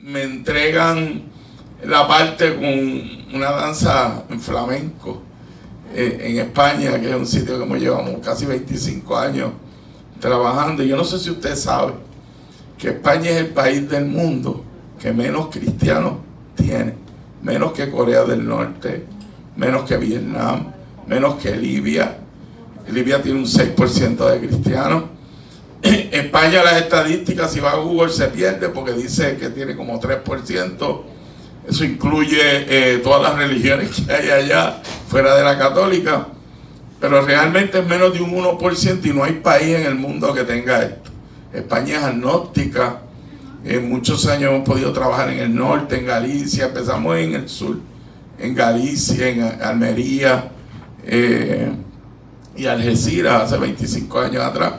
me entregan la parte con una danza en flamenco en España, que es un sitio que llevamos casi 25 años trabajando. Y yo no sé si usted sabe que España es el país del mundo que menos cristianos tiene, menos que Corea del Norte, menos que Vietnam, menos que Libia. Libia tiene un 6% de cristianos. España, las estadísticas, si va a Google se pierde porque dice que tiene como 3%. Eso incluye todas las religiones que hay allá fuera de la católica, pero realmente es menos de un 1% y no hay país en el mundo que tenga esto. España es agnóstica. Muchos años hemos podido trabajar en el norte, en Galicia, empezamos en el sur, en Galicia, en Almería y Algeciras hace 25 años atrás.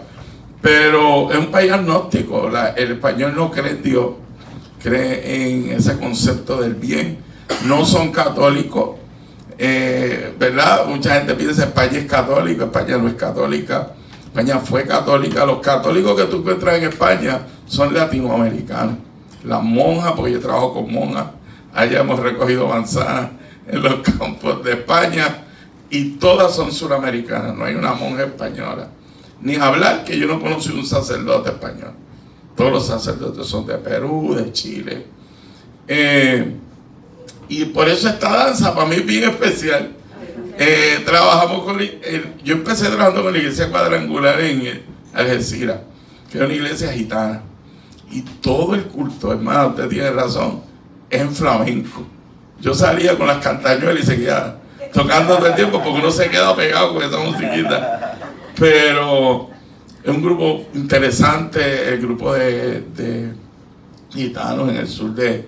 Pero es un país agnóstico. El español no cree en Dios, cree en ese concepto del bien. No son católicos, ¿verdad? Mucha gente piensa que España es católica. España no es católica. España fue católica. Los católicos que tú encuentras en España son latinoamericanos. Las monjas, porque yo trabajo con monjas, allá hemos recogido manzanas en los campos de España y todas son suramericanas. No hay una monja española. Ni hablar que yo no conocí un sacerdote español. Todos los sacerdotes son de Perú, de Chile. Y por eso esta danza para mí es bien especial. Trabajamos con... yo empecé trabajando con la iglesia cuadrangular en Algeciras, que era una iglesia gitana. Y todo el culto, hermano, usted tiene razón, es en flamenco. Yo salía con las cantañuelas y seguía tocando todo el tiempo porque uno se queda pegado con esa musiquita. Pero es un grupo interesante, el grupo de gitanos en el sur de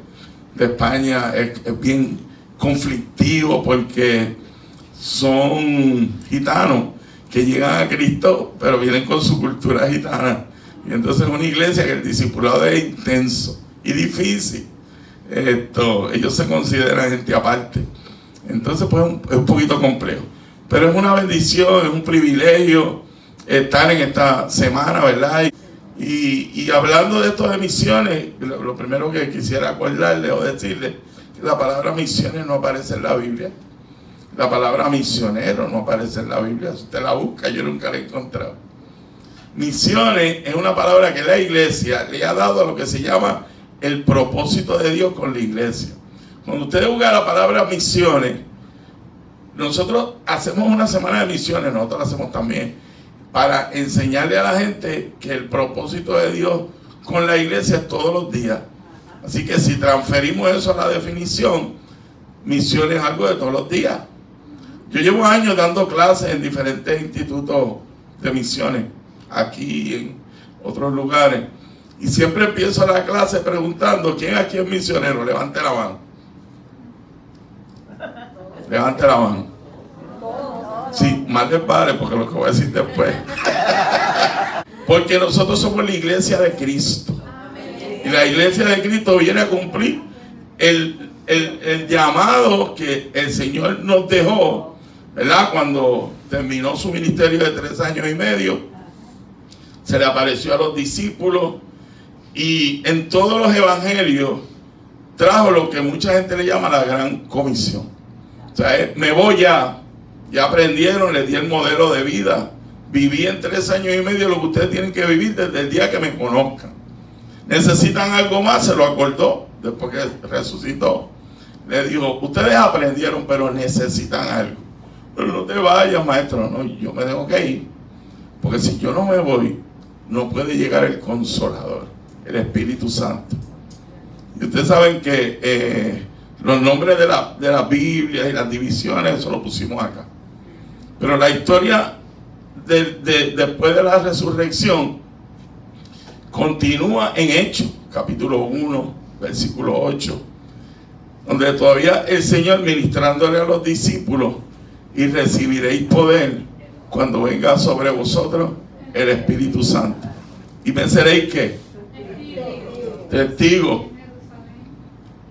España es bien conflictivo porque son gitanos que llegan a Cristo pero vienen con su cultura gitana. Y entonces es una iglesia que el discipulado es intenso y difícil. Ellos se consideran gente aparte. Entonces pues es un poquito complejo. Pero es una bendición, es un privilegio estar en esta semana, ¿verdad? Y hablando de esto de misiones, lo primero que quisiera acordarle o decirle, que la palabra misiones no aparece en la Biblia. La palabra misionero no aparece en la Biblia. Si usted la busca, yo nunca la he encontrado. Misiones es una palabra que la iglesia le ha dado a lo que se llama el propósito de Dios con la iglesia. Cuando usted busca la palabra misiones, nosotros hacemos una semana de misiones, nosotros la hacemos también, para enseñarle a la gente que el propósito de Dios con la iglesia es todos los días. Así que si transferimos eso a la definición, misión es algo de todos los días. Yo llevo años dando clases en diferentes institutos de misiones, aquí y en otros lugares, y siempre empiezo la clase preguntando, ¿quién aquí es misionero? Levante la mano. Levante la mano. Sí, más les vale porque lo que voy a decir después. Porque nosotros somos la iglesia de Cristo. Y la iglesia de Cristo viene a cumplir el llamado que el Señor nos dejó, ¿verdad? Cuando terminó su ministerio de 3 años y medio, se le apareció a los discípulos y en todos los evangelios trajo lo que mucha gente le llama la gran comisión. O sea, me voy ya aprendieron, les di el modelo de vida, viví en 3 años y medio lo que ustedes tienen que vivir desde el día que me conozcan. Necesitan algo más, se lo acordó después que resucitó. Le dijo, ustedes aprendieron pero necesitan algo. Pero no te vayas, maestro, no, yo me tengo que ir, porque si yo no me voy no puede llegar el Consolador, el Espíritu Santo. Y ustedes saben que los nombres de la Biblia y las divisiones, eso lo pusimos acá. Pero la historia después de la resurrección continúa en Hechos, capítulo 1, versículo 8, donde todavía el Señor ministrándole a los discípulos, y recibiréis poder cuando venga sobre vosotros el Espíritu Santo. ¿Y me seréis qué? Testigos.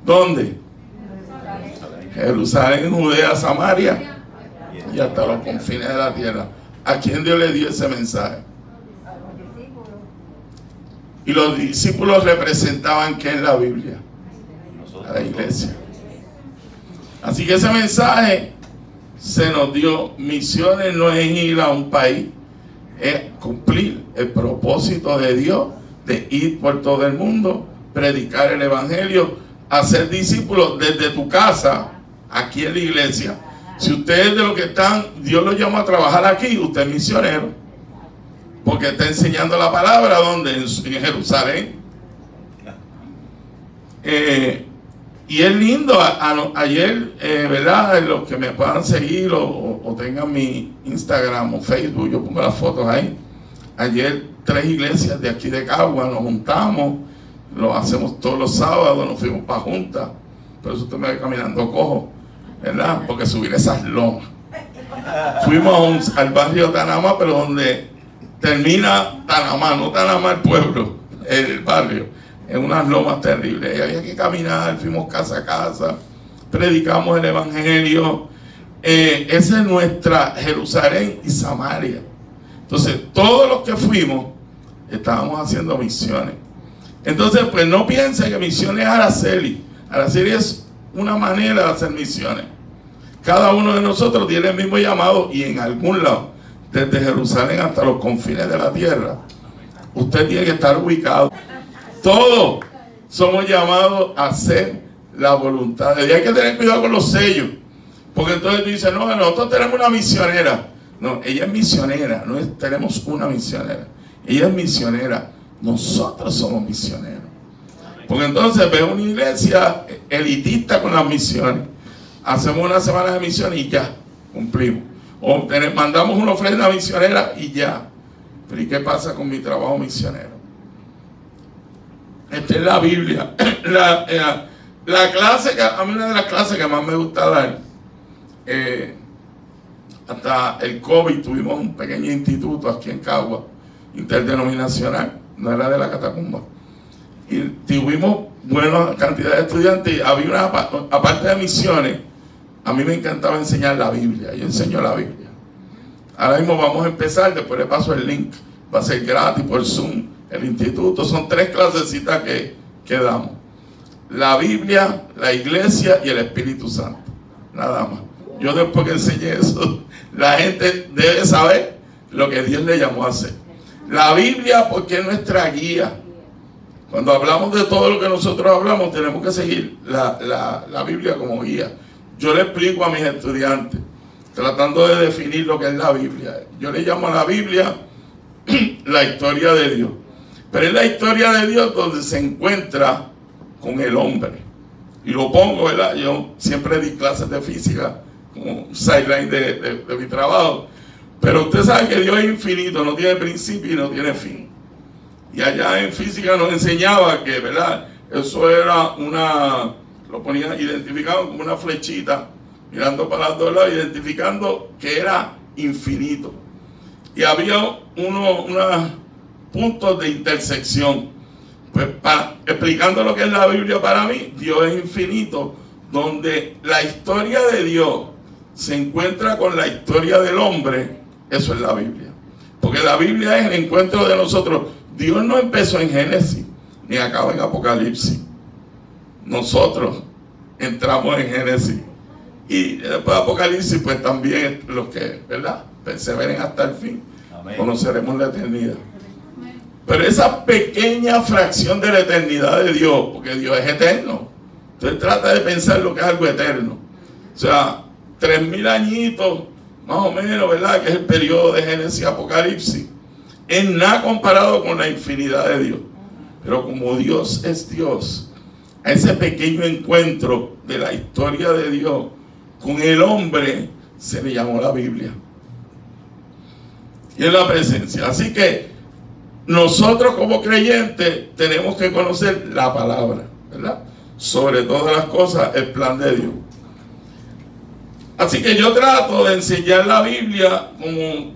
¿Dónde? Jerusalén, Judea, Samaria y hasta los confines de la tierra. ¿A quién Dios le dio ese mensaje? Y los discípulos representaban ¿qué en la Biblia? a la iglesia. Así que ese mensaje se nos dio. Misiones no es ir a un país, es cumplir el propósito de Dios de ir por todo el mundo, predicar el evangelio, hacer discípulos desde tu casa, aquí en la iglesia. Si ustedes de los que están, Dios los llama a trabajar aquí, usted es misionero, porque está enseñando la palabra. ¿Dónde? En Jerusalén. Y es lindo. Ayer, ¿verdad? Los que me puedan seguir o tengan mi Instagram o Facebook, yo pongo las fotos ahí. Ayer 3 iglesias de aquí de Cagua nos juntamos, lo hacemos todos los sábados, nos fuimos para juntas. Por eso usted me ve caminando cojo, ¿verdad? Porque subir esas lomas. Fuimos al barrio Tanamá, pero donde termina Tanamá, no Tanamá el pueblo, el barrio, en unas lomas terribles. Y había que caminar, fuimos casa a casa, predicamos el evangelio. Esa es nuestra Jerusalén y Samaria. Entonces, todos los que fuimos, estábamos haciendo misiones. Entonces, pues no piense que misiones es Araceli. Araceli es una manera de hacer misiones. Cada uno de nosotros tiene el mismo llamado, y en algún lado, desde Jerusalén hasta los confines de la tierra, usted tiene que estar ubicado. Todos somos llamados a hacer la voluntad de Dios. Hay que tener cuidado con los sellos, porque entonces dice, no, nosotros tenemos una misionera. No, ella es misionera, no tenemos una misionera. Ella es misionera, nosotros somos misioneros. Porque entonces ve una iglesia elitista con las misiones. Hacemos una semana de misiones y ya, cumplimos. O mandamos una ofrenda misionera y ya. Pero ¿y qué pasa con mi trabajo misionero? Esta es la Biblia. La clase, a mí una de las clases que más me gusta dar, hasta el COVID tuvimos un pequeño instituto aquí en Cagua, interdenominacional, no era de la catacumba. Y tuvimos buena cantidad de estudiantes. Y había una, aparte de misiones, a mí me encantaba enseñar la Biblia. Yo enseño la Biblia. Ahora mismo vamos a empezar, después le paso el link. Va a ser gratis por Zoom, el instituto. Son 3 clasecitas que damos: la Biblia, la iglesia y el Espíritu Santo. Nada más. Yo después que enseñé eso, la gente debe saber lo que Dios le llamó a hacer. La Biblia, porque es nuestra guía. Cuando hablamos de todo lo que nosotros hablamos, tenemos que seguir la Biblia como guía. Yo le explico a mis estudiantes, tratando de definir lo que es la Biblia. Yo le llamo a la Biblia la historia de Dios. Pero es la historia de Dios donde se encuentra con el hombre. Y lo pongo, ¿verdad? Yo siempre di clases de física, como un sideline de mi trabajo. Pero usted sabe que Dios es infinito, no tiene principio y no tiene fin. Y allá en física nos enseñaba que, ¿verdad? Eso era lo ponía identificado como una flechita, mirando para los dos lados, identificando que era infinito. Y había unos puntos de intersección. Pues explicando lo que es la Biblia para mí, Dios es infinito, donde la historia de Dios se encuentra con la historia del hombre. Eso es la Biblia. Porque la Biblia es el encuentro de nosotros. Dios no empezó en Génesis, ni acabó en Apocalipsis. Nosotros entramos en Génesis. Y después de Apocalipsis, pues también los que, ¿verdad?, perseveren hasta el fin. Amén. Conoceremos la eternidad. Pero esa pequeña fracción de la eternidad de Dios, porque Dios es eterno. Entonces trata de pensar lo que es algo eterno. O sea, 3000 añitos, más o menos, ¿verdad?, que es el periodo de Génesis y Apocalipsis. Es nada comparado con la infinidad de Dios. Pero como Dios es Dios, a ese pequeño encuentro de la historia de Dios con el hombre se le llamó la Biblia. Y es la presencia. Así que nosotros como creyentes tenemos que conocer la palabra, ¿verdad? Sobre todas las cosas, el plan de Dios. Así que yo trato de enseñar la Biblia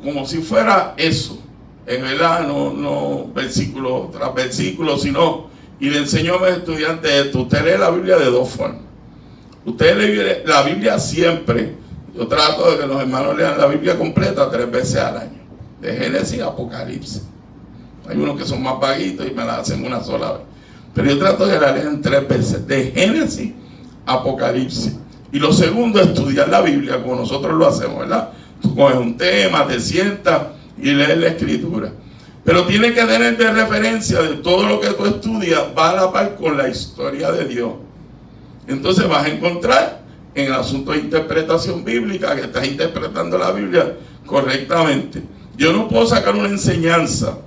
como si fuera eso. Es verdad, no versículo tras versículo, sino, y le enseño a mis estudiantes esto: usted lee la Biblia de 2 formas. Usted lee la Biblia siempre. Yo trato de que los hermanos lean la Biblia completa 3 veces al año, de Génesis a Apocalipsis. Hay unos que son más vaguitos y me la hacen una sola vez, pero yo trato de que la lean 3 veces, de Génesis Apocalipsis. Y lo segundo, estudiar la Biblia, como nosotros lo hacemos, ¿verdad? Tú coges un tema, te sientas y lees la Escritura. Pero tiene que tener de referencia de todo lo que tú estudias, va a la par con la historia de Dios. Entonces vas a encontrar en el asunto de interpretación bíblica que estás interpretando la Biblia correctamente. Yo no puedo sacar una enseñanza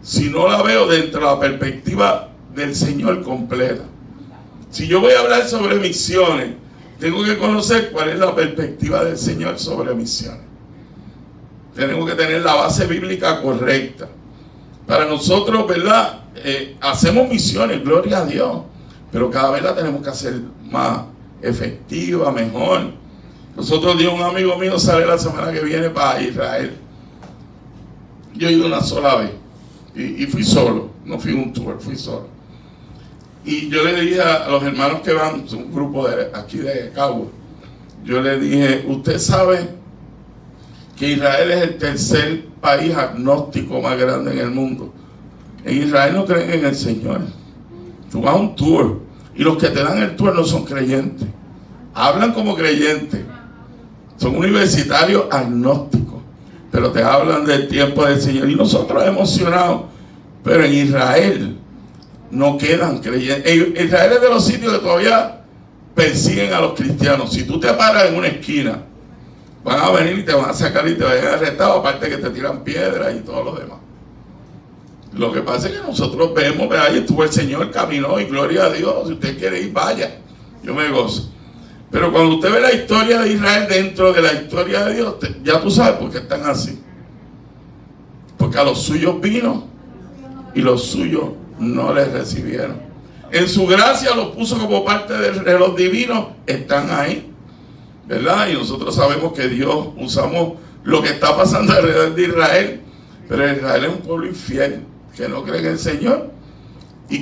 si no la veo dentro de la perspectiva del Señor completa. Si yo voy a hablar sobre misiones, tengo que conocer cuál es la perspectiva del Señor sobre misiones. Tenemos que tener la base bíblica correcta. Para nosotros, ¿verdad? Hacemos misiones, gloria a Dios, pero cada vez la tenemos que hacer más efectiva, mejor. Nosotros, un amigo mío sale la semana que viene para Israel. Yo he ido una sola vez y fui solo, no fui un tour, fui solo. Y yo le dije a los hermanos que van, un grupo de aquí de Cabo, yo le dije, usted sabe que Israel es el tercer país agnóstico más grande en el mundo. En Israel no creen en el Señor. Tú vas a un tour y los que te dan el tour no son creyentes, hablan como creyentes, son universitarios agnósticos, pero te hablan del tiempo del Señor. Y nosotros emocionados, pero en Israel no quedan creyentes. Israel es de los sitios que todavía persiguen a los cristianos. Si tú te paras en una esquina, van a venir y te van a sacar y te van a arrestar, aparte que te tiran piedras y todo lo demás. Lo que pasa es que nosotros vemos, ahí estuvo el Señor, caminó y gloria a Dios. Si usted quiere ir, vaya, yo me gozo. Pero cuando usted ve la historia de Israel dentro de la historia de Dios, ya tú sabes por qué están así. Porque a los suyos vino y los suyos no les recibieron. En su gracia los puso como parte del reloj divino, están ahí, ¿verdad? Y nosotros sabemos que Dios, usamos lo que está pasando alrededor de Israel, pero Israel es un pueblo infiel, que no cree en el Señor, y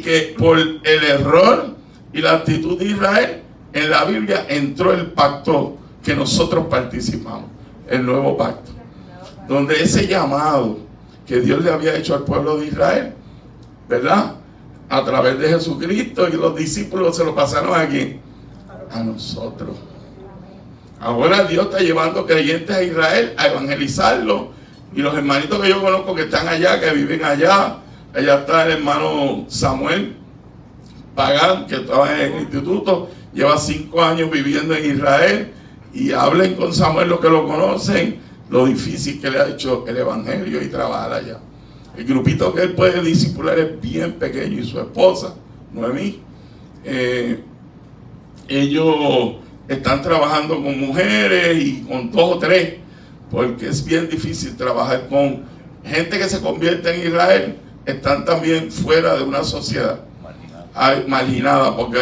que por el error y la actitud de Israel, en la Biblia entró el pacto que nosotros participamos, el nuevo pacto, donde ese llamado que Dios le había hecho al pueblo de Israel, ¿verdad? A través de Jesucristo, y los discípulos se lo pasaron aquí a nosotros. Ahora Dios está llevando creyentes a Israel a evangelizarlo, y los hermanitos que yo conozco que están allá, que viven allá está el hermano Samuel Pagán, que estaba en el instituto, lleva 5 años viviendo en Israel, y hablen con Samuel los que lo conocen, lo difícil que le ha hecho el evangelio y trabajar allá. El grupito que él puede discipular es bien pequeño, y su esposa, Noemí, ellos están trabajando con mujeres y con 2 o 3, porque es bien difícil trabajar con gente que se convierte en Israel. Están también fuera de una sociedad marginada, porque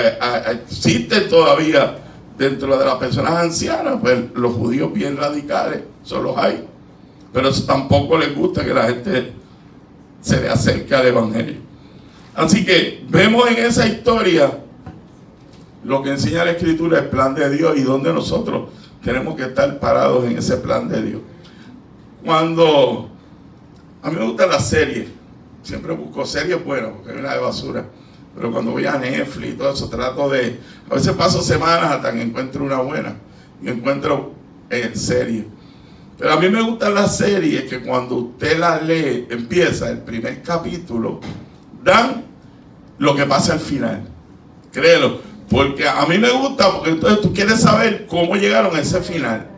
existen todavía dentro de las personas ancianas, pues los judíos bien radicales, son los hay, pero tampoco les gusta que la gente se le acerque al evangelio. Así que vemos en esa historia lo que enseña la Escritura, el plan de Dios, y donde nosotros tenemos que estar parados en ese plan de Dios. Cuando a mí me gustan las series, siempre busco series buenas, porque hay una de basura, pero cuando voy a Netflix y todo eso, trato de, a veces paso semanas hasta que encuentro una buena, y encuentro series. Pero a mí me gustan las series que cuando usted las lee, empieza el primer capítulo, dan lo que pasa al final. Créelo. Porque a mí me gusta, porque entonces tú quieres saber cómo llegaron a ese final.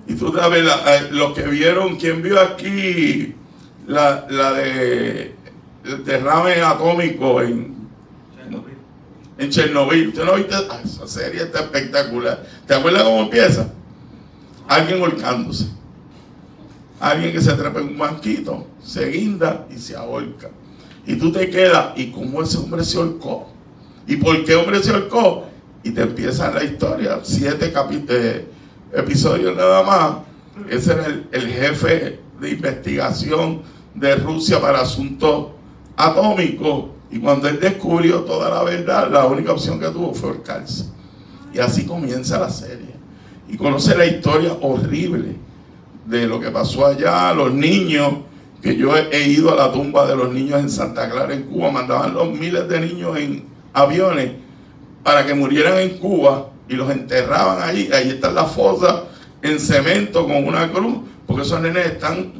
Y tú sabes, los que vieron, ¿quién vio aquí la de el derrame atómico en Chernobyl? ¿Usted no viste? Esa serie está espectacular. ¿Te acuerdas cómo empieza? Alguien ahorcándose. Alguien que se trepa en un banquito, se guinda y se ahorca. Y tú te quedas, ¿y cómo ese hombre se ahorcó? ¿Y por qué hombre se ahorcó? Y te empieza la historia, 7 episodios nada más. Ese era el jefe de investigación de Rusia para asuntos atómicos. Y cuando él descubrió toda la verdad, la única opción que tuvo fue ahorcarse. Y así comienza la serie. Y conoce la historia horrible de lo que pasó allá, los niños, que yo he ido a la tumba de los niños en Santa Clara, en Cuba, mandaban los miles de niños en aviones para que murieran en Cuba y los enterraban ahí. Ahí están las fosas en cemento con una cruz, porque esos nenes están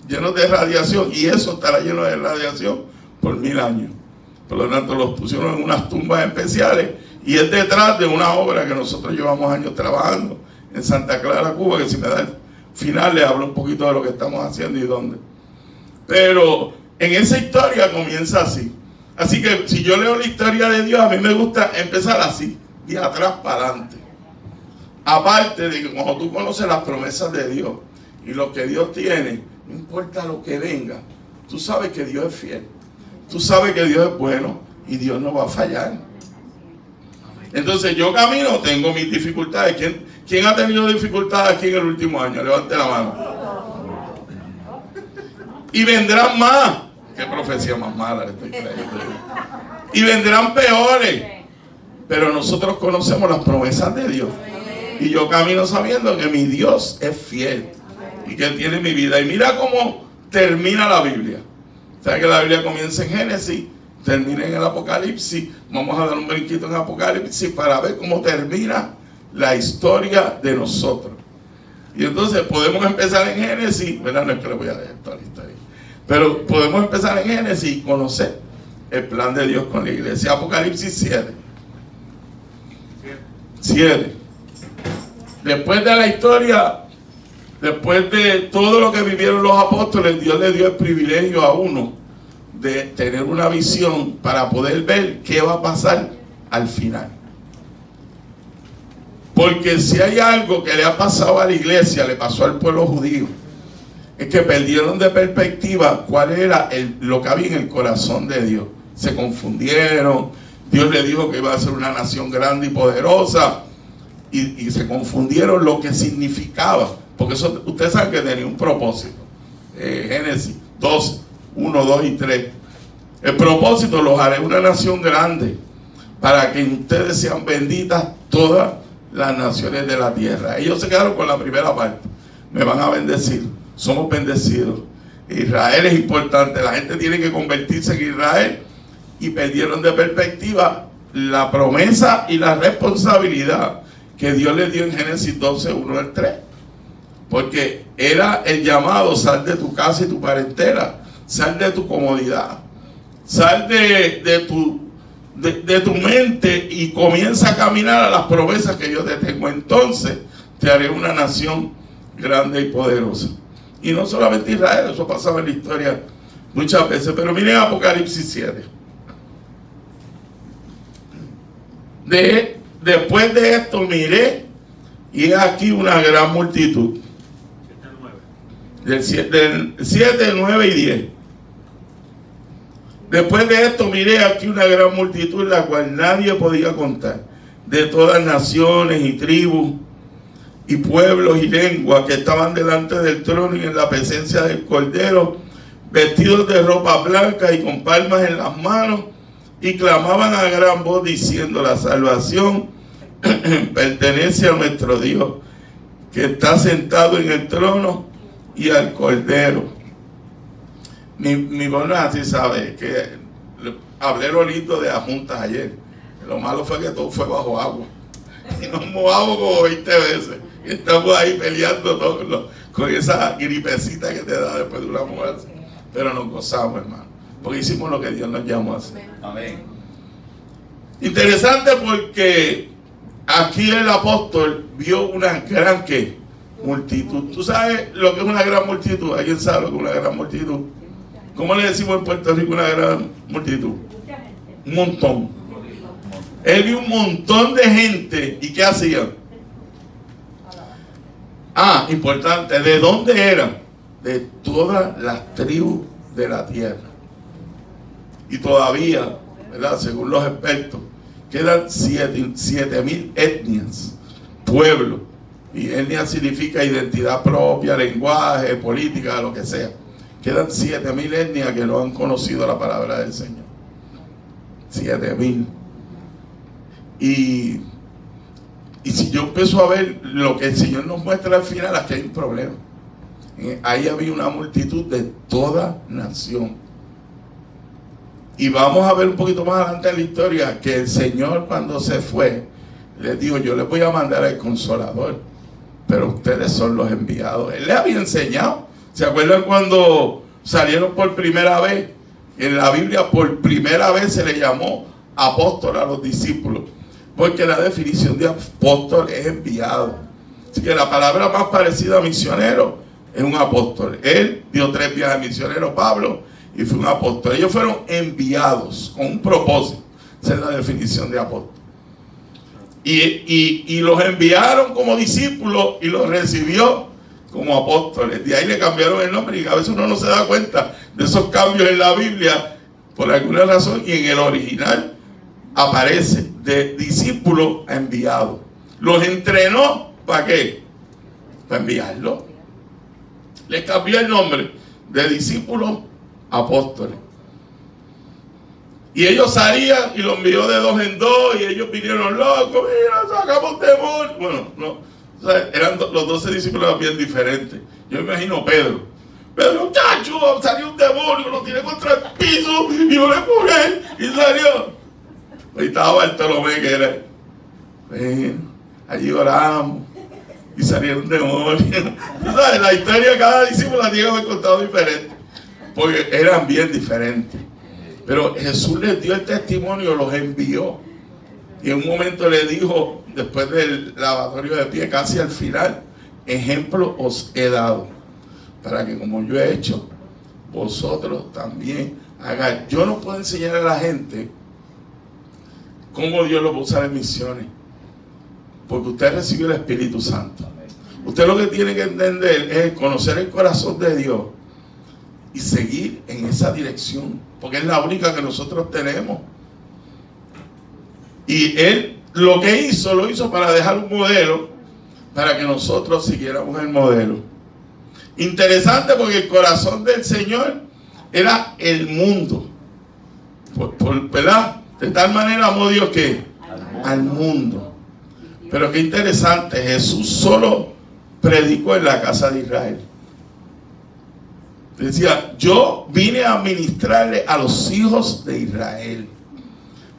llenos de radiación y eso estará lleno de radiación por 1000 años. Por lo tanto, los pusieron en unas tumbas especiales y es detrás de una obra que nosotros llevamos años trabajando en Santa Clara, Cuba, que si me da el final les hablo un poquito de lo que estamos haciendo y dónde. Pero en esa historia comienza así. Así que si yo leo la historia de Dios, a mí me gusta empezar así, de atrás para adelante. Aparte de que cuando tú conoces las promesas de Dios y lo que Dios tiene, no importa lo que venga, tú sabes que Dios es fiel. Tú sabes que Dios es bueno y Dios no va a fallar. Entonces yo camino, tengo mis dificultades. ¿Quién ha tenido dificultades aquí en el último año? Levante la mano. Y vendrán más. Qué profecía más mala le estoy trayendo. Y vendrán peores. Pero nosotros conocemos las promesas de Dios. Y yo camino sabiendo que mi Dios es fiel y que Él tiene mi vida. Y mira cómo termina la Biblia. O sea que la Biblia comienza en Génesis, termina en el Apocalipsis. Vamos a dar un brinquito en Apocalipsis para ver cómo termina la historia de nosotros. Y entonces podemos empezar en Génesis, ¿verdad? No es que le voy a leer toda la historia, pero podemos empezar en Génesis y conocer el plan de Dios con la iglesia. Apocalipsis 7. Después de la historia, después de todo lo que vivieron los apóstoles, Dios le dio el privilegio a uno de tener una visión para poder ver qué va a pasar al final. Porque si hay algo que le ha pasado a la iglesia, le pasó al pueblo judío, es que perdieron de perspectiva cuál era lo que había en el corazón de Dios. Se confundieron. Dios le dijo que iba a ser una nación grande y poderosa y se confundieron lo que significaba, porque eso ustedes saben que tenía un propósito. Génesis 12, 1, 2 y 3. El propósito: los haré una nación grande para que ustedes sean benditas todas las naciones de la tierra. Ellos se quedaron con la primera parte. Me van a bendecir. Somos bendecidos. Israel es importante. La gente tiene que convertirse en Israel. Y perdieron de perspectiva la promesa y la responsabilidad que Dios les dio en Génesis 12, 1 al 3. Porque era el llamado: sal de tu casa y tu parentela, sal de tu comodidad, sal de tu mente y comienza a caminar a las promesas que yo te tengo. Entonces te haré una nación grande y poderosa. Y no solamente Israel, eso pasaba en la historia muchas veces. Pero miren Apocalipsis 7. Después de esto miré y he aquí una gran multitud. Del 7, 9 y 10. Después de esto miré aquí una gran multitud, la cual nadie podía contar, de todas naciones y tribus y pueblos y lenguas, que estaban delante del trono y en la presencia del Cordero, vestidos de ropa blanca y con palmas en las manos, y clamaban a gran voz diciendo: la salvación pertenece a nuestro Dios, que está sentado en el trono, y al Cordero. Mi voz no es así, ¿sabe? Que hablé lo lindo de las juntas ayer. Lo malo fue que todo fue bajo agua. Y nos mojamos como 20 veces. Y estamos ahí peleando todos con esa gripecita que te da después de una muerte. Pero nos gozamos, hermano, porque hicimos lo que Dios nos llamó a hacer. Amén. Interesante, porque aquí el apóstol vio una gran multitud. ¿Tú sabes lo que es una gran multitud? ¿Alguien sabe lo que es una gran multitud? ¿Cómo le decimos en Puerto Rico una gran multitud? Un montón. Él vio un montón de gente. ¿Y qué hacían? Importante. ¿De dónde eran? De todas las tribus de la tierra. Y todavía, ¿verdad?, según los expertos, quedan 7,000 etnias, pueblos. Y etnia significa identidad propia, lenguaje, política, lo que sea. Quedan 7,000 etnias que no han conocido la palabra del Señor. 7,000. Y si yo empiezo a ver lo que el Señor nos muestra al final, aquí hay un problema. Ahí había una multitud de toda nación. Y vamos a ver un poquito más adelante en la historia que el Señor, cuando se fue, les dijo: yo les voy a mandar al Consolador, pero ustedes son los enviados. Él les había enseñado. ¿Se acuerdan cuando salieron por primera vez? En la Biblia por primera vez se le llamó apóstol a los discípulos, porque la definición de apóstol es enviado. Así que la palabra más parecida a misionero es un apóstol. Él dio 3 viajes misioneros, Pablo, y fue un apóstol. Ellos fueron enviados con un propósito. Esa es la definición de apóstol. Y los enviaron como discípulos y los recibió como apóstoles. De ahí le cambiaron el nombre, y a veces uno no se da cuenta de esos cambios en la Biblia por alguna razón, y en el original aparece de discípulo a enviado. Los entrenó, ¿para qué? Para enviarlo. Le cambió el nombre de discípulos a apóstoles. Y ellos salían y los envió de 2 en 2, y ellos vinieron locos: mira, sacamos demonio. Bueno, no, o sea, eran los 12 discípulos bien diferentes. Yo me imagino Pedro, muchacho, salió un demonio, lo tiré contra el piso y lo le puse y salió. Ahí estaba Bartolomé, que era, bueno, allí oramos y salieron demonios. Tú sabes, la historia de cada discípulo la tiene que haber contado diferente, porque eran bien diferentes. Pero Jesús les dio el testimonio, los envió. Y en un momento le dijo, después del lavatorio de pie, casi al final: ejemplo os he dado, para que como yo he hecho, vosotros también hagáis. Yo no puedo enseñar a la gente cómo Dios lo va a usar en misiones, porque usted recibió el Espíritu Santo. Usted lo que tiene que entender es conocer el corazón de Dios y seguir en esa dirección, porque es la única que nosotros tenemos. Y Él lo que hizo, lo hizo para dejar un modelo, para que nosotros siguiéramos el modelo. Interesante, porque el corazón del Señor era el mundo, ¿verdad? De tal manera amó Dios que al mundo. Pero qué interesante, Jesús solo predicó en la casa de Israel. Decía: yo vine a ministrarle a los hijos de Israel.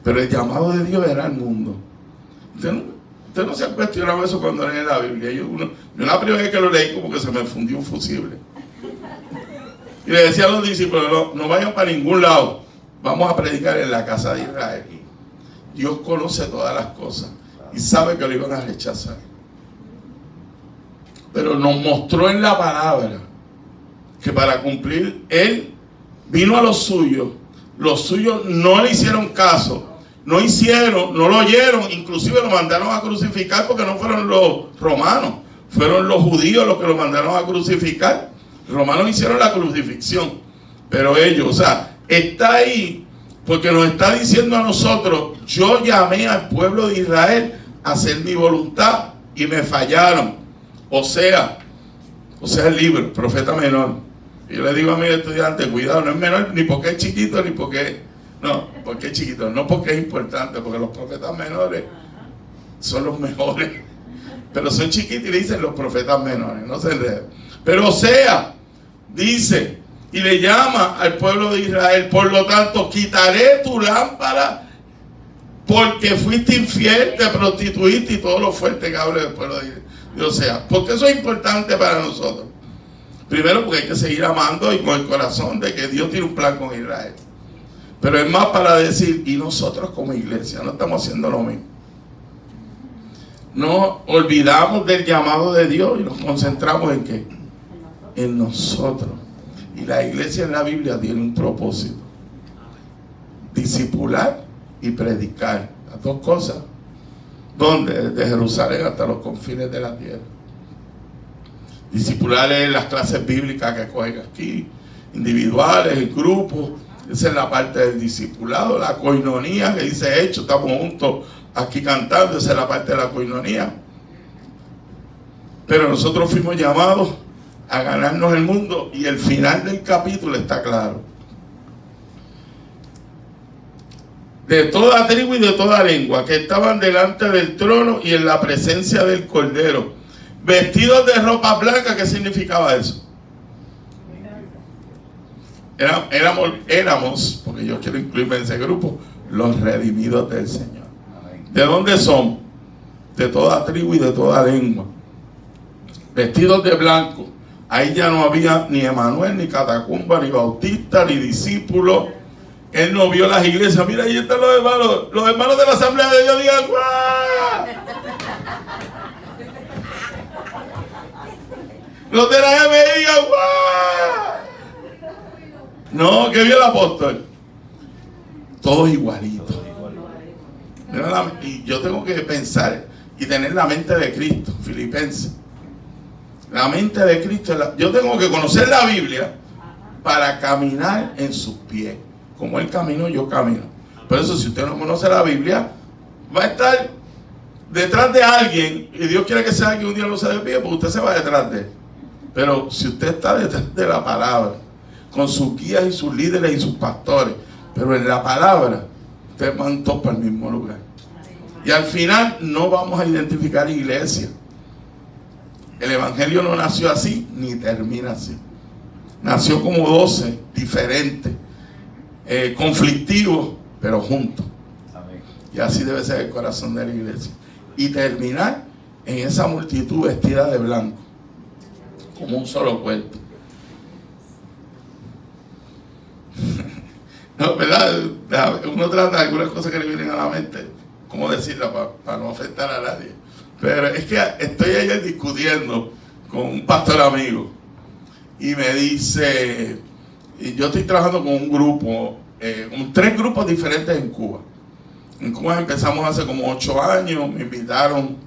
Pero el llamado de Dios era al mundo. Usted no se ha cuestionado eso cuando lee la Biblia. Yo la primera vez que lo leí, como que se me fundió un fusible. Y le decía a los discípulos: no vayan para ningún lado, vamos a predicar en la casa de Israel. Dios conoce todas las cosas y sabe que lo iban a rechazar, pero nos mostró en la palabra que para cumplir, Él vino a los suyos no le hicieron caso, no lo oyeron, inclusive lo mandaron a crucificar, porque no fueron los romanos, fueron los judíos los que lo mandaron a crucificar. Los romanos hicieron la crucifixión, pero ellos, o sea, está ahí porque nos está diciendo a nosotros: yo llamé al pueblo de Israel a hacer mi voluntad y me fallaron. O sea el libro, Profeta Menor. Y yo le digo a mis estudiantes: cuidado, no es menor ni porque es chiquito, ni porque... No, porque es chiquito, no porque es importante, porque los profetas menores son los mejores. Pero son chiquitos y le dicen los profetas menores, no se enreden. Pero dice, y le llama al pueblo de Israel: por lo tanto, quitaré tu lámpara porque fuiste infiel, te prostituiste, y todo lo fuerte que hable del pueblo de Israel. O sea, porque eso es importante para nosotros. Primero, porque hay que seguir amando y con el corazón de que Dios tiene un plan con Israel. Pero es más para decir: y nosotros como iglesia no estamos haciendo lo mismo. No olvidamos del llamado de Dios y nos concentramos en ¿qué? En nosotros. Y la iglesia en la Biblia tiene un propósito: discipular y predicar. Las dos cosas. ¿Dónde? Desde Jerusalén hasta los confines de la tierra. Discipular es las clases bíblicas que cogen aquí, individuales, en grupos. Esa es la parte del discipulado. La coinonía, que dice Hechos, estamos juntos aquí cantando, esa es la parte de la coinonía. Pero nosotros fuimos llamados a ganarnos el mundo, y el final del capítulo está claro: de toda tribu y de toda lengua que estaban delante del trono y en la presencia del Cordero, vestidos de ropa blanca. ¿Qué significaba eso? éramos, porque yo quiero incluirme en ese grupo, los redimidos del Señor. ¿De dónde son? De toda tribu y de toda lengua, vestidos de blanco. Ahí ya no había ni Emanuel, ni Catacumba, ni Bautista, ni discípulos. Él no vio las iglesias. Mira, ahí están los hermanos de la Asamblea de Dios. Digan, ¡guau! Los de la MI, digan, ¡guau! No, ¿qué vio el apóstol? Todos igualitos. Y yo tengo que pensar y tener la mente de Cristo. Filipenses. La mente de Cristo. Yo tengo que conocer la Biblia para caminar en sus pies. Como Él caminó, yo camino. Por eso, si usted no conoce la Biblia, va a estar detrás de alguien, y Dios quiere que sea alguien un día no se desvíe, porque usted se va detrás de él. Pero si usted está detrás de la palabra, con sus guías y sus líderes y sus pastores, pero en la palabra, ustedes van todos para el mismo lugar. Y al final no vamos a identificar iglesia. El evangelio no nació así, ni termina así. Nació como 12 diferentes, conflictivos, pero juntos. Y así debe ser el corazón de la iglesia. Y terminar en esa multitud vestida de blanco, como un solo cuerpo. No, ¿verdad? Uno trata de algunas cosas que le vienen a la mente, cómo decirla para no afectar a nadie. Pero es que estoy ayer discutiendo con un pastor amigo y me dice, y yo estoy trabajando con un grupo, con 3 grupos diferentes en Cuba. En Cuba empezamos hace como 8 años, me invitaron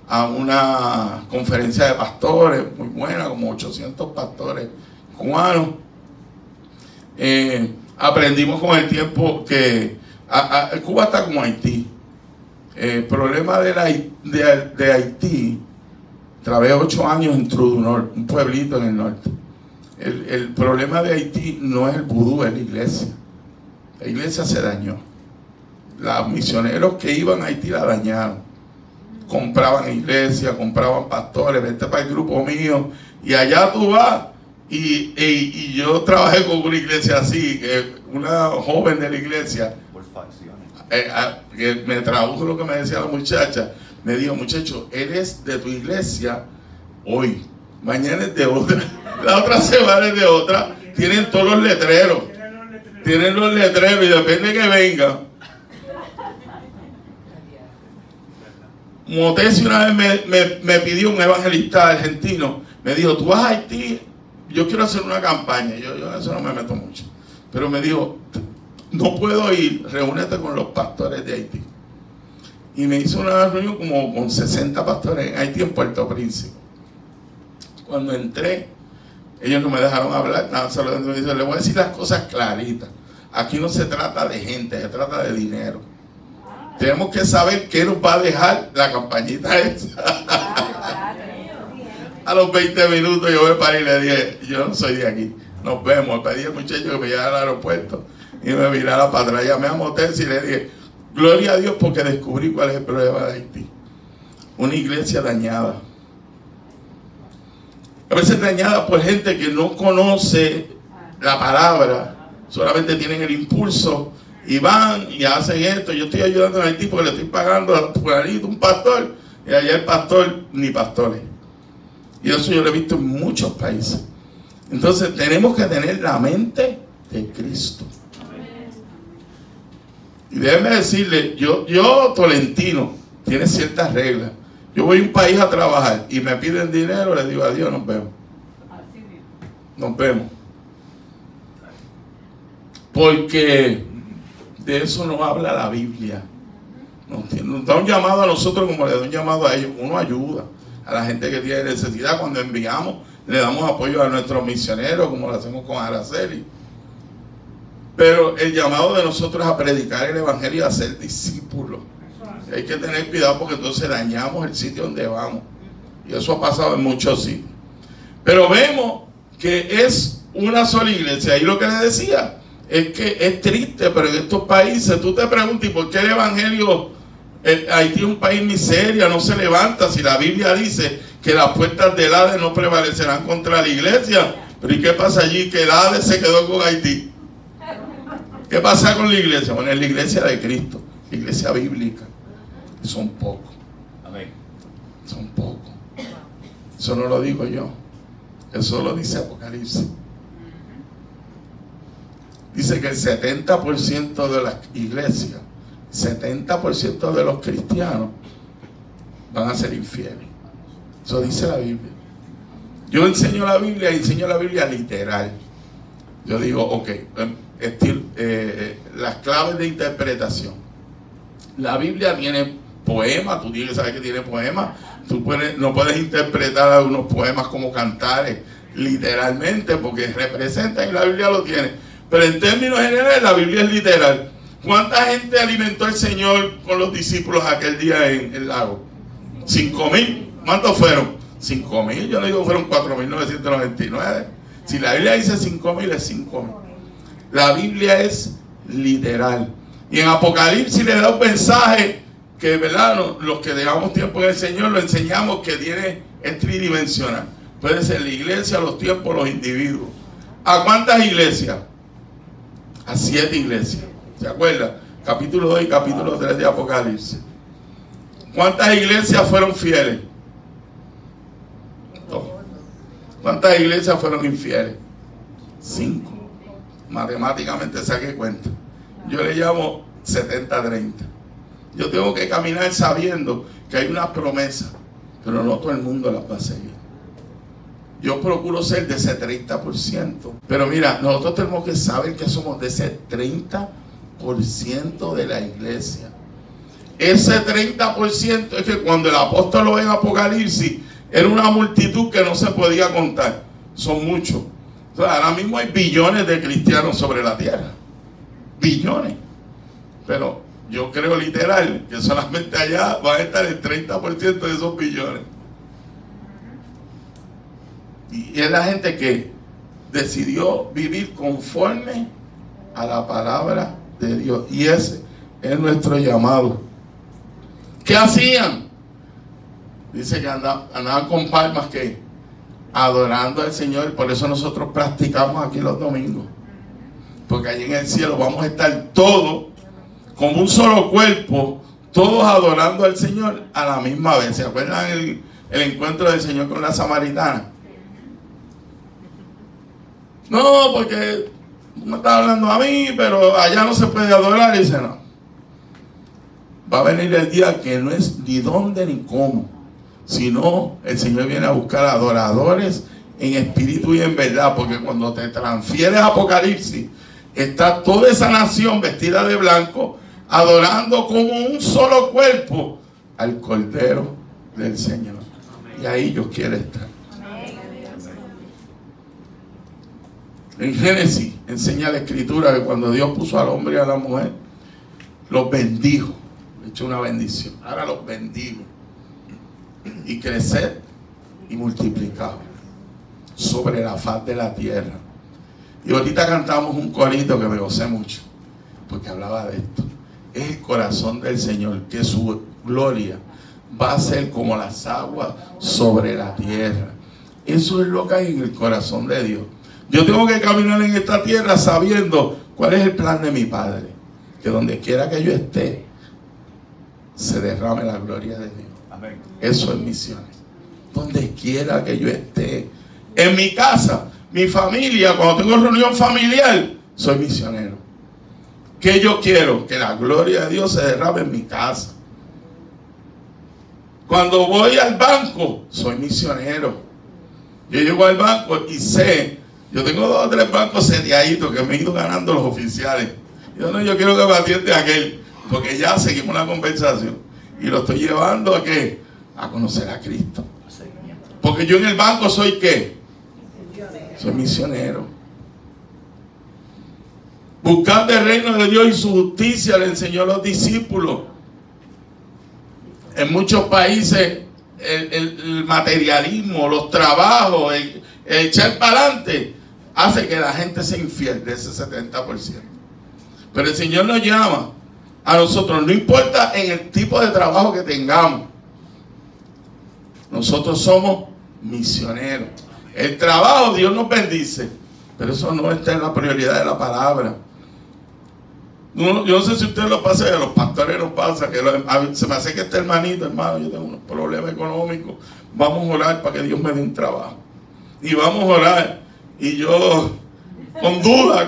a una conferencia de pastores muy buena, como 800 pastores cubanos. Aprendimos con el tiempo que Cuba está como Haití. El problema de Haití, trabajé 8 años en Trudunor, un pueblito en el norte. El problema de Haití no es el vudú, es la iglesia. La iglesia se dañó. Los misioneros que iban a Haití la dañaron. Compraban iglesias, compraban pastores, vente para el grupo mío, y allá tú vas. Y yo trabajé con una iglesia así, una joven de la iglesia, que me tradujo lo que me decía la muchacha. Me dijo, muchacho, eres de tu iglesia hoy, mañana es de otra, la otra semana es de otra. Tienen todos los letreros, y depende que venga. Motesi una vez me pidió, un evangelista argentino, me dijo, tú vas a Haití, yo quiero hacer una campaña. Yo eso no me meto mucho, pero me dijo, no puedo ir, reúnete con los pastores de Haití. Y me hizo una reunión como con 60 pastores en Haití, en Puerto Príncipe. Cuando entré, ellos no me dejaron hablar, nada, solo me dijeron, le voy a decir las cosas claritas. Aquí no se trata de gente, se trata de dinero. Tenemos que saber qué nos va a dejar la campañita esa. A los 20 minutos yo me paré y le dije, yo no soy de aquí, nos vemos. Pedí al muchacho que me llevara al aeropuerto y me mirara para atrás. Llamé a Motesi y le dije, gloria a Dios, porque descubrí cuál es el problema de Haití. Una iglesia dañada. A veces dañada por gente que no conoce la palabra, solamente tienen el impulso y van y hacen esto. Yo estoy ayudando en Haití porque le estoy pagando a un pastor, y allá el pastor ni pastores. Y eso yo lo he visto en muchos países. Entonces tenemos que tener la mente de Cristo. Y déjeme decirle, yo Tolentino, tiene ciertas reglas. Yo voy a un país a trabajar y me piden dinero, le digo adiós, nos vemos. Nos vemos. Porque de eso no habla la Biblia. Nos da un llamado a nosotros como le da un llamado a ellos. Uno ayuda a la gente que tiene necesidad. Cuando enviamos, le damos apoyo a nuestros misioneros, como lo hacemos con Araceli. Pero el llamado de nosotros es a predicar el evangelio y a ser discípulos. Hay que tener cuidado porque entonces dañamos el sitio donde vamos. Y eso ha pasado en muchos sitios. Pero vemos que es una sola iglesia. Y lo que le decía es que es triste, pero en estos países tú te preguntas, ¿y por qué el evangelio, Haití es un país miseria, no se levanta? Si la Biblia dice que las puertas del Hades no prevalecerán contra la iglesia, Pero ¿y qué pasa allí? Que el ADE se quedó con Haití. ¿Qué pasa con la iglesia? Bueno, es la iglesia de Cristo, la iglesia bíblica. Son pocos. Amén. Son pocos. Eso no lo digo yo. Eso lo dice Apocalipsis. Dice que el 70% de las iglesias, 70% de los cristianos van a ser infieles. Eso dice la Biblia. Yo enseño la Biblia literal. Yo digo, ok, las claves de interpretación. La Biblia tiene poemas, tú tienes que saber que tiene poemas. Tú no puedes interpretar algunos poemas como cantares literalmente, porque representan y la Biblia lo tiene. Pero en términos generales la Biblia es literal. ¿Cuánta gente alimentó el Señor con los discípulos aquel día en el lago? 5,000. ¿Cuántos fueron? 5,000. Yo no digo que fueron 4,999. Si la Biblia dice 5,000, es 5,000. La Biblia es literal. Y en Apocalipsis le da un mensaje que, ¿verdad? Los que llevamos tiempo en el Señor lo enseñamos, que es tridimensional. Puede ser la iglesia, los tiempos, los individuos. ¿A cuántas iglesias? A 7 iglesias. ¿Se acuerdan? Capítulo 2 y capítulo 3 de Apocalipsis. ¿Cuántas iglesias fueron fieles? 2. ¿Cuántas iglesias fueron infieles? 5. Matemáticamente saqué cuenta. Yo le llamo 70-30. Yo tengo que caminar sabiendo que hay una promesa, pero no todo el mundo las va a seguir. Yo procuro ser de ese 30%. Pero mira, nosotros tenemos que saber que somos de ese 30% de la iglesia. Ese 30% es que cuando el apóstol lo ve en Apocalipsis, era una multitud que no se podía contar. Son muchos. Entonces, ahora mismo hay billones de cristianos sobre la tierra. Billones. Pero yo creo literal que solamente allá va a estar el 30% de esos billones. Y es la gente que decidió vivir conforme a la palabra de Dios. Y ese es nuestro llamado. ¿Qué hacían? Dice que andaban con palmas, que adorando al Señor. Por eso nosotros practicamos aquí los domingos. Porque allí en el cielo vamos a estar todos como un solo cuerpo, todos adorando al Señor a la misma vez. ¿Se acuerdan el encuentro del Señor con la samaritana? No, porque me está hablando a mí, pero allá no se puede adorar. Y dice, no. Va a venir el día que no es ni dónde ni cómo, sino el Señor viene a buscar adoradores en espíritu y en verdad. Porque cuando te transfieres a Apocalipsis, está toda esa nación vestida de blanco, adorando como un solo cuerpo al Cordero del Señor. Y ahí Dios quiere estar. En Génesis enseña la Escritura que cuando Dios puso al hombre y a la mujer, los bendijo, echó una bendición. Ahora los bendigo. Y crecer y multiplicar sobre la faz de la tierra. Y ahorita cantamos un corito que me gocé mucho, porque hablaba de esto. Es el corazón del Señor, que su gloria va a ser como las aguas sobre la tierra. Eso es lo que hay en el corazón de Dios. Yo tengo que caminar en esta tierra sabiendo cuál es el plan de mi Padre. Que donde quiera que yo esté, se derrame la gloria de Dios. Amén. Eso es misiones. Donde quiera que yo esté. En mi casa, mi familia, cuando tengo reunión familiar, soy misionero. ¿Qué yo quiero? Que la gloria de Dios se derrame en mi casa. Cuando voy al banco, soy misionero. Yo llego al banco y sé, yo tengo 2 o 3 bancos sediaditos que me he ido ganando los oficiales. Yo quiero que me atiende aquel, porque ya seguimos la conversación. Y lo estoy llevando a ¿qué? A conocer a Cristo. Porque yo en el banco soy ¿qué? Soy misionero. Buscando el reino de Dios y su justicia, le enseñó a los discípulos. En muchos países el materialismo, los trabajos, el echar para adelante hace que la gente se infiel de ese 70%. Pero el Señor nos llama a nosotros, no importa en el tipo de trabajo que tengamos, nosotros somos misioneros. El trabajo, Dios nos bendice, pero eso no está en la prioridad de la palabra. Yo no sé si ustedes lo pasan, a los pastores nos pasa, que se me hace que este hermanito, hermano, yo tengo unos problemas económicos, vamos a orar para que Dios me dé un trabajo. Y vamos a orar, y yo, con duda,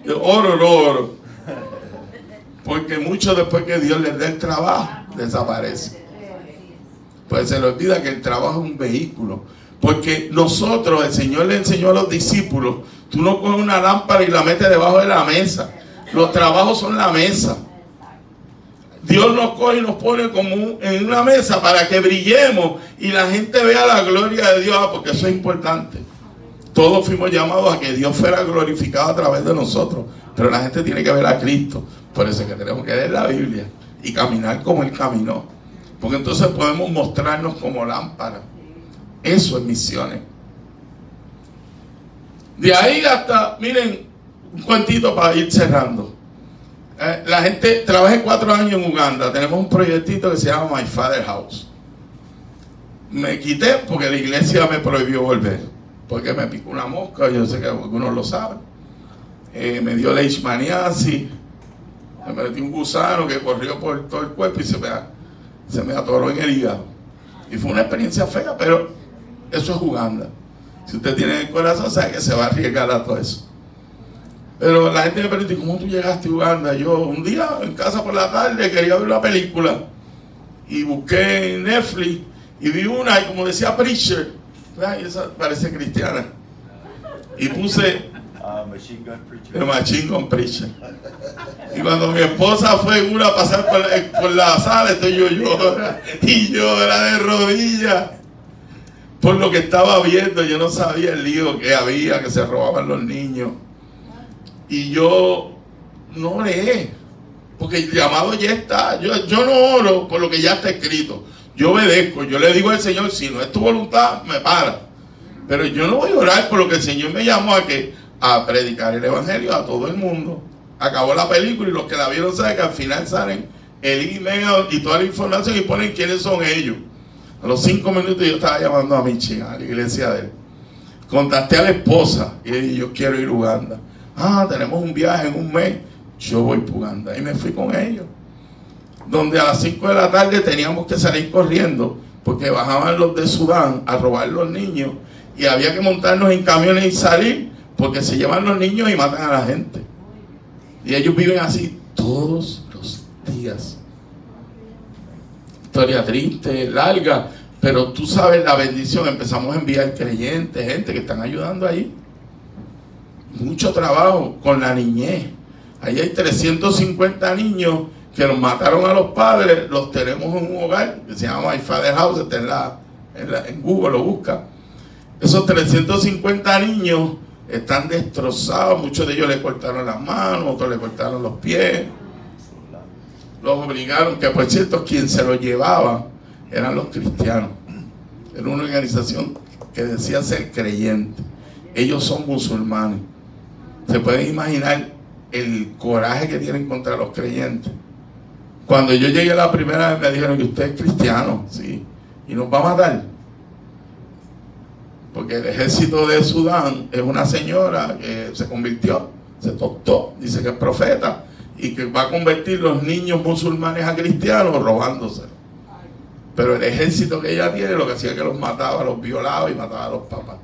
yo oro. Porque muchos después que Dios les dé el trabajo, desaparecen. Pues se les olvida que el trabajo es un vehículo. Porque nosotros, el Señor le enseñó a los discípulos, tú no coges una lámpara y la metes debajo de la mesa. Los trabajos son la mesa. Dios nos coge y nos pone como en una mesa para que brillemos y la gente vea la gloria de Dios, porque eso es importante. Todos fuimos llamados a que Dios fuera glorificado a través de nosotros, pero la gente tiene que ver a Cristo. Por eso es que tenemos que leer la Biblia y caminar como Él caminó, porque entonces podemos mostrarnos como lámpara. Eso es misiones. De ahí hasta, miren, un cuentito para ir cerrando. La gente, trabajé 4 años en Uganda. Tenemos un proyectito que se llama My Father House. Me quité porque la iglesia me prohibió volver, porque me picó una mosca. Yo sé que algunos lo saben. Me dio leishmaniasis. Me metí un gusano que corrió por todo el cuerpo y se me atoró en el hígado. Y fue una experiencia fea, pero eso es Uganda. Si usted tiene el corazón, sabe que se va a arriesgar a todo eso. Pero la gente me pregunta, ¿cómo tú llegaste a Uganda? Yo un día en casa por la tarde quería ver una película y busqué en Netflix y vi una, y como decía Preacher, y esa parece cristiana, y puse The Machine Gun Preacher. Y cuando mi esposa fue una a pasar por la sala, entonces yo llora de rodillas por lo que estaba viendo. Yo no sabía el lío que había, que se robaban los niños. Y yo no oré, porque el llamado ya está. Yo no oro por lo que ya está escrito. Yo obedezco, yo le digo al Señor, si no es tu voluntad, me para. Pero yo no voy a orar por lo que el Señor me llamó a predicar el evangelio a todo el mundo. Acabó la película y los que la vieron saben que al final salen el email y toda la información y ponen quiénes son ellos. A los 5 minutos yo estaba llamando a Michi, a la iglesia de él. Contacté a la esposa y le dije, yo quiero ir a Uganda. Tenemos un viaje en un mes, yo voy para Uganda. Y me fui con ellos, donde a las 5 de la tarde teníamos que salir corriendo porque bajaban los de Sudán a robar los niños y había que montarnos en camiones y salir porque se llevan los niños y matan a la gente. Y ellos viven así todos los días. Historia triste, larga, pero tú sabes la bendición. Empezamos a enviar creyentes, gente que están ayudando ahí. Mucho trabajo con la niñez. Ahí hay 350 niños que los mataron a los padres. Los tenemos en un hogar que se llama My Father House. Está en Google, lo busca. Esos 350 niños están destrozados. Muchos de ellos le cortaron las manos, otros le cortaron los pies. Los obligaron, que por cierto quien se los llevaba eran los cristianos. Era una organización que decía ser creyente. Ellos son musulmanes. Se pueden imaginar el coraje que tienen contra los creyentes. Cuando yo llegué la primera vez me dijeron que usted es cristiano, sí, y nos va a matar. Porque el ejército de Sudán es una señora que se convirtió, se tostó, dice que es profeta y que va a convertir los niños musulmanes a cristianos robándose. Pero el ejército que ella tiene lo que hacía es que los mataba, los violaba y mataba a los papás.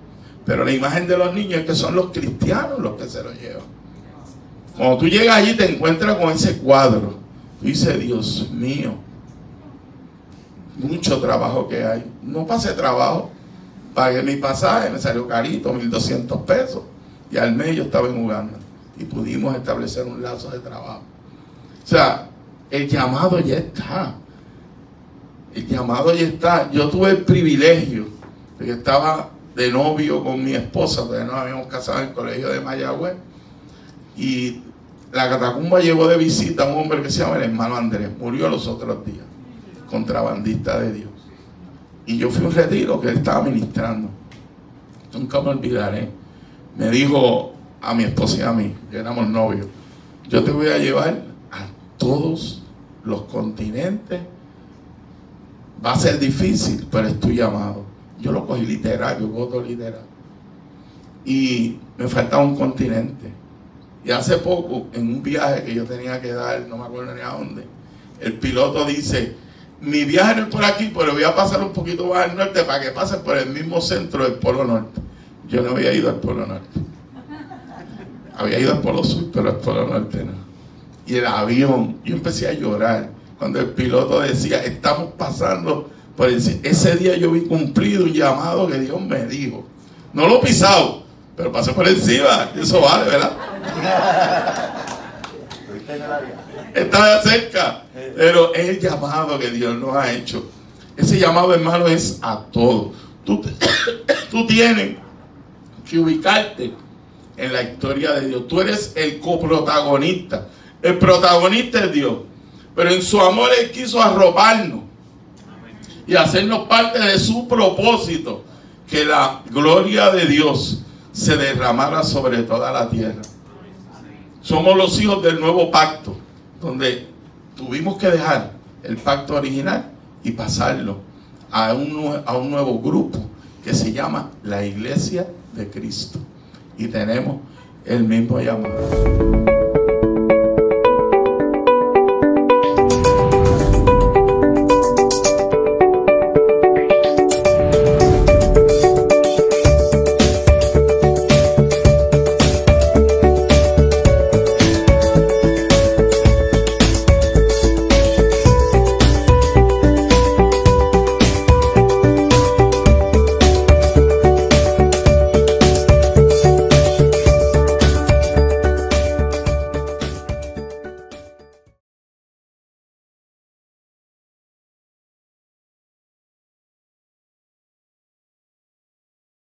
Pero la imagen de los niños es que son los cristianos los que se los llevan. Cuando tú llegas allí te encuentras con ese cuadro. Tú dices, Dios mío, mucho trabajo que hay. No pasé trabajo, pagué mi pasaje, me salió carito, 1.200 pesos. Y al mes yo estaba en Uganda y pudimos establecer un lazo de trabajo. O sea, el llamado ya está. El llamado ya está. Yo tuve el privilegio de que estaba de novio con mi esposa, porque nos habíamos casado en el colegio de Mayagüez, y la catacumba llevó de visita a un hombre que se llama el hermano Andrés, murió los otros días, contrabandista de Dios, y yo fui a un retiro que él estaba ministrando. Nunca me olvidaré, me dijo a mi esposa y a mí, que éramos novios, yo te voy a llevar a todos los continentes, va a ser difícil, pero es tu llamado. Yo lo cogí literal, yo cojo todo literal. Y me faltaba un continente. Y hace poco, en un viaje que yo tenía que dar, no me acuerdo ni a dónde, el piloto dice, mi viaje no es por aquí, pero voy a pasar un poquito más al norte para que pase por el mismo centro del Polo Norte. Yo no había ido al Polo Norte. Había ido al Polo Sur, pero al Polo Norte no. Y el avión, yo empecé a llorar cuando el piloto decía, estamos pasando por ese día yo vi cumplido un llamado que Dios me dijo. No lo he pisado, pero pasé por encima. Eso vale, ¿verdad? Estaba cerca, pero es el llamado que Dios nos ha hecho. Ese llamado, hermano, es a todos. Tú tienes que ubicarte en la historia de Dios. Tú eres el coprotagonista. El protagonista es Dios, pero en su amor Él quiso arroparnos y hacernos parte de su propósito, que la gloria de Dios se derramara sobre toda la tierra. Somos los hijos del nuevo pacto, donde tuvimos que dejar el pacto original y pasarlo a un nuevo grupo que se llama la Iglesia de Cristo, y tenemos el mismo llamado.